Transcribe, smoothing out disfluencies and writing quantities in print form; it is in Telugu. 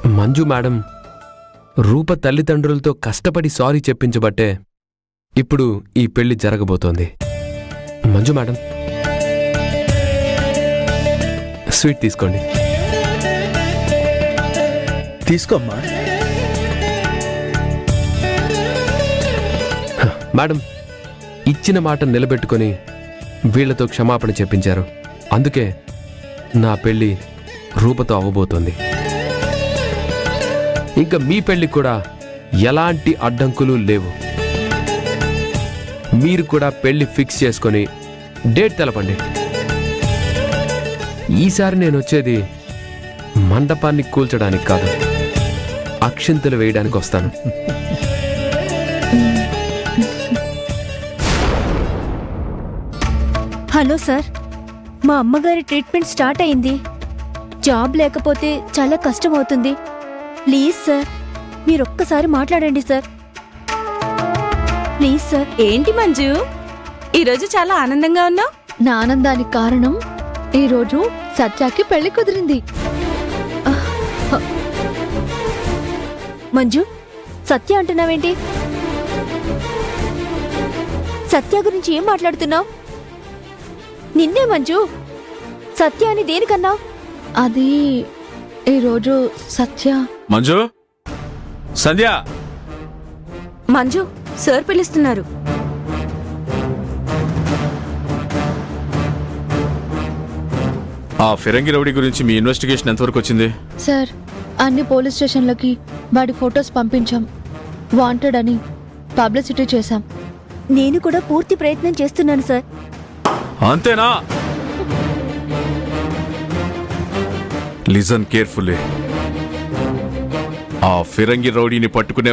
మంజు మేడం రూప తల్లిదండ్రులతో కష్టపడి సారీ చెప్పించబట్టే ఇప్పుడు ఈ పెళ్లి జరగబోతోంది. మంజు మేడం, స్వీట్ తీసుకోండి. తీసుకోమ్మా. మేడం, ఇచ్చిన మాట నిలబెట్టుకొని వీళ్లతో క్షమాపణ చెప్పించారు. అందుకే నా పెళ్లి రూపతో అవ్వబోతోంది. ఇంకా మీ పెళ్లి కూడా ఎలాంటి అడ్డంకులు లేవు. మీరు కూడా పెళ్లి ఫిక్స్ చేసుకొని డేట్ తెలపండి. ఈసారి నేను వచ్చేది మండపాన్ని కూల్చడానికి కాదు, అక్షింతలు వేయడానికి వస్తాను. హలో సార్, మా అమ్మగారి ట్రీట్మెంట్ స్టార్ట్ అయింది. జాబ్ లేకపోతే చాలా కష్టం అవుతుంది. ప్లీజ్ సార్, మీరొక్కసారి మాట్లాడండి సార్. Please sir. ఏంటి మంజు, ఈరోజు చాలా ఆనందంగా ఉన్నావు? నా ఆనందానికి కారణం ఈరోజు సత్యాకి పెళ్లి కుదిరింది. మంజు, సత్య అంటున్నావేంటి? సత్య గురించి ఏం మాట్లాడుతున్నావు? నిన్నే మంజు, సత్య అని దేనికన్నావు? అది ఈరోజు సత్య. మంజు, సంధ్య. మంజు, సార్ పిలుస్తున్నారు. ఆ ఫిరంగి రౌడీ గురించి మీ ఇన్వెస్టిగేషన్ ఎంతవరకు వచ్చింది? సార్, అన్ని పోలీస్ స్టేషన్లకి వాడి ఫొటోస్ పంపించాం. వాంటెడ్ అని పబ్లిసిటీ చేశాం. నేను కూడా పూర్తి ప్రయత్నం చేస్తున్నాను సార్. అంతేనా? Listen carefully. ఆ ఫిరంగి రౌడీని పట్టుకునే